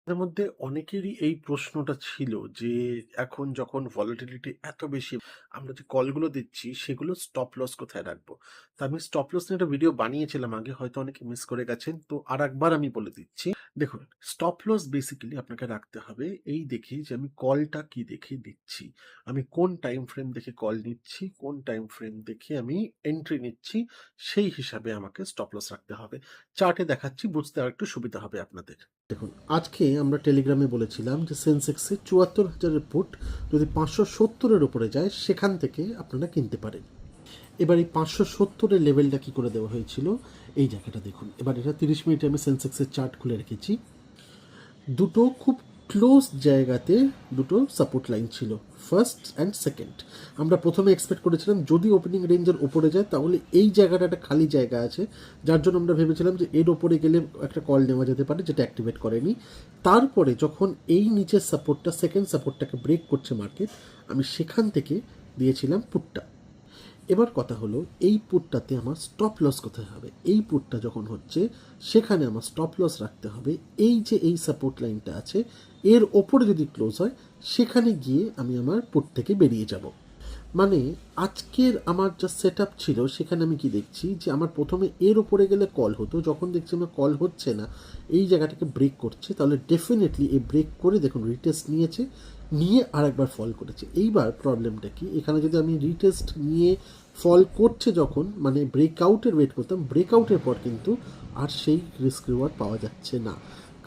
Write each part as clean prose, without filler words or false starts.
এর মধ্যে অনেকেরই এই প্রশ্নটা ছিল যে এখন যখন ভলাটিলিটি এত বেশি, আমরা যে কলগুলো দিচ্ছি সেগুলো স্টপ লস কোথায় রাখবো? তো আমি স্টপ লস নিয়ে একটা ভিডিও বানিয়েছিলাম আগে, হয়তো অনেকে মিস করে গেছেন। তো আরেকবার আমি বলে দিচ্ছি। দেখুন, স্টপ লস বেসিক্যালি আপনাকে রাখতে হবে এই দেখে যে আমি কলটা কি দেখে দিচ্ছি। আমি কোন টাইম ফ্রেম দেখে কল নিচ্ছি, কোন টাইম ফ্রেম দেখে আমি এন্ট্রি নিচ্ছি, সেই হিসাবে আমাকে স্টপ লস রাখতে হবে। চার্টে দেখাচ্ছি, বুঝতে আরেকটু সুবিধা হবে আপনাদের। দেখুন, আজকে আমরা টেলিগ্রামে বলেছিলাম যে সেন্সেক্সে ৭৪,০০০ ফুট যদি ৫৭০-এর উপরে যায় সেখান থেকে আপনারা কিনতে পারেন। এবার এই ৫৭০-এর লেভেলটা কি করে দেওয়া হয়েছিল, এই জায়গাটা দেখুন। এবার এটা ৩০ মিনিটে আমি সেন্সেক্সের চার্ট খুলে রেখেছি। দুটো খুব ক্লোজ জায়গাতে দুটো সাপোর্ট লাইন ছিল, ফার্স্ট অ্যান্ড সেকেন্ড। আমরা প্রথমে এক্সপেক্ট করেছিলাম যদি ওপেনিং রেঞ্জের ওপরে যায় তাহলে এই জায়গাটা একটা খালি জায়গা আছে, যার জন্য আমরা ভেবেছিলাম যে এর ওপরে গেলে একটা কল নেওয়া যেতে পারে, যেটা অ্যাক্টিভেট করেনি। তারপরে যখন এই নিচের সাপোর্টটা, সেকেন্ড সাপোর্টটাকে ব্রেক করছে মার্কেট, আমি সেখান থেকে দিয়েছিলাম পুটটা। এবার কথা হলো, এই পুটটাতে আমার স্টপ লস কোথায় হবে? এই পুটটা যখন হচ্ছে সেখানে আমার স্টপ লস রাখতে হবে এই যে এই সাপোর্ট লাইনটা আছে এর ওপরে যদি ক্লোজ হয় সেখানে গিয়ে আমি আমার পুট থেকে বেরিয়ে যাব। মানে আজকের আমার যা সেট আপ ছিল সেখানে আমি কি দেখছি যে আমার প্রথমে এর ওপরে গেলে কল হতো, যখন দেখছি আমার কল হচ্ছে না, এই জায়গাটাকে ব্রেক করছে, তাহলে ডেফিনেটলি এই ব্রেক করে দেখুন রিটেস্ট নিয়েছে, নিয়ে আরেকবার ফল করেছে। এইবার প্রবলেমটা কি, এখানে যদি আমি রিটেস্ট নিয়ে ফল করছে যখন, মানে ব্রেকআউটের ওয়েট করতাম, ব্রেকআউটের পর কিন্তু আর সেই রিস্ক রিওয়ার্ড পাওয়া যাচ্ছে না।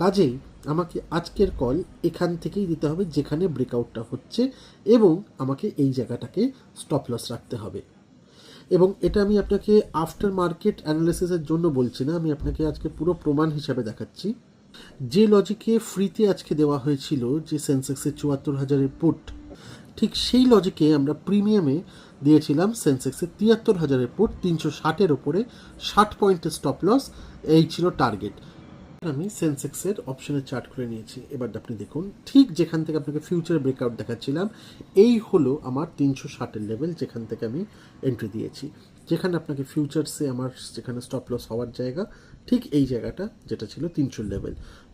কাজেই আমাকে আজকের কল এখান থেকেই দিতে হবে যেখানে ব্রেকআউটটা হচ্ছে, এবং আমাকে এই জায়গাটাকে স্টপ লস রাখতে হবে। এবং এটা আমি আপনাকে আফটার মার্কেট অ্যানালিসিসের জন্য বলছি না, আমি আপনাকে আজকে পুরো প্রমাণ হিসাবে দেখাচ্ছি। যে লজিকে ফ্রিতে আজকে দেওয়া হয়েছিল যে সেন্সেক্সের ৭৪,০০০-এর পুট, ঠিক সেই লজিকে আমরা প্রিমিয়ামে দিয়েছিলাম সেন্সেক্সের ৭৩,০০০-এর পুট ৩৬০-এর ওপরে, ৬০ পয়েন্টের স্টপ লস, এই ছিল টার্গেট। আমি সেন্সেক্সের অপশনের চার্ট করে নিয়েছি। এবার আপনি দেখুন, ঠিক যেখান থেকে আপনাকে ফিউচার ব্রেকআউট দেখাচ্ছিলাম, এই হলো আমার ৩৬০-এর লেভেল যেখান থেকে আমি এন্ট্রি দিয়েছি। যেখানে আপনাকে ফিউচার্সে আমার যেখানে স্টপ লস হওয়ার জায়গা, ঠিক এই জায়গাটা যেটা ছিল ৩০০ লেভেল।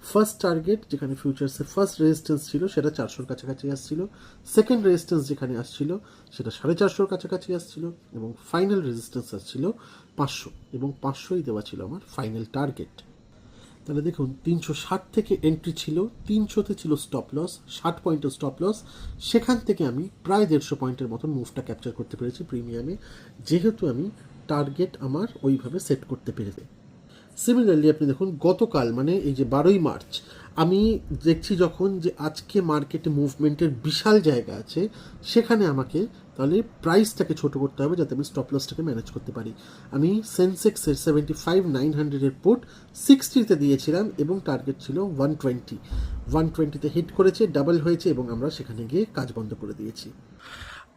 ফার্স্ট টার্গেট যেখানে ফিউচার্সে ফার্স্ট রেজিস্ট্যান্স ছিল সেটা ৪০০-র কাছাকাছি আসছিল, সেকেন্ড রেজিস্ট্যান্স যেখানে আসছিল সেটা ৪৫০-র কাছাকাছি আসছিল, এবং ফাইনাল রেজিস্ট্যান্স আসছিল ৫০০, এবং ৫০০ই দেওয়া ছিল আমার ফাইনাল টার্গেট। তাহলে দেখুন, ৩৬০ থেকে এন্ট্রি ছিল, ৩০০-তে ছিল স্টপ লস, ৬০ পয়েন্টের স্টপ লস। সেখান থেকে আমি প্রায় ১৫০ পয়েন্টের মতন মুভটা ক্যাপচার করতে পেরেছি প্রিমিয়ামে, যেহেতু আমি টার্গেট আমার ওইভাবে সেট করতে পেরেছি। সিমিলারলি আপনি দেখুন, গতকাল মানে এই যে ১২ই মার্চ আমি দেখছি যখন যে আজকে মার্কেটে মুভমেন্টের বিশাল জায়গা আছে, সেখানে আমাকে তাহলে প্রাইসটাকে ছোট করতে হবে যাতে আমি স্টপ লসটাকে ম্যানেজ করতে পারি। আমি সেন্সেক্সের ৭৫,৯০০-এর পুট ৬০-তে দিয়েছিলাম এবং টার্গেট ছিল 120। 120-তে হিট করেছে, ডাবল হয়েছে, এবং আমরা সেখানে গিয়ে কাজ বন্ধ করে দিয়েছি।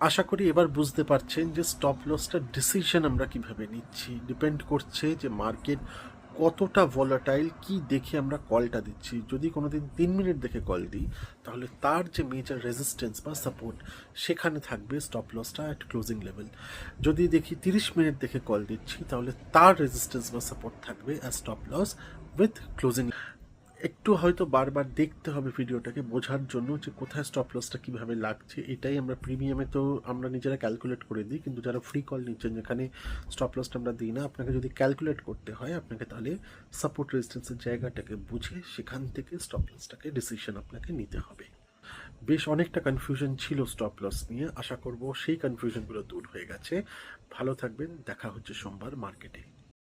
আশা করি এবার বুঝতে পারছেন যে স্টপ লসটার ডিসিশন আমরা কিভাবে নিচ্ছি, ডিপেন্ড করছে যে মার্কেট কতটা ভলাটাইল, কি দেখে আমরা কলটা দিচ্ছি। যদি কোনোদিন ৩ মিনিট দেখে কল দিই তাহলে তার যে মেজর রেজিস্ট্যান্স বা সাপোর্ট সেখানে থাকবে স্টপ লসটা অ্যাট ক্লোজিং লেভেল। যদি দেখি ৩০ মিনিট দেখে কল দিচ্ছি তাহলে তার রেজিস্ট্যান্স বা সাপোর্ট থাকবে as stop loss with closing. একটু হয়তো বারবার দেখতে হবে ভিডিওটাকে বোঝার জন্য যে কোথায় স্টপ লসটা কীভাবে লাগছে। এটাই আমরা প্রিমিয়ামে তো আমরা নিজেরা ক্যালকুলেট করে দিই, কিন্তু যারা ফ্রি কল নিচ্ছেন যেখানে স্টপ লসটা আমরা দিই না, আপনাকে যদি ক্যালকুলেট করতে হয় আপনাকে তাহলে সাপোর্ট রেজিস্ট্যান্সের জায়গাটাকে বুঝে সেখান থেকে স্টপ লসটাকে ডিসিশন আপনাকে নিতে হবে। বেশ অনেকটা কনফিউশন ছিল স্টপ লস নিয়ে, আশা করব সেই কনফিউশনগুলো দূর হয়ে গেছে। ভালো থাকবেন, দেখা হচ্ছে সোমবার মার্কেটে।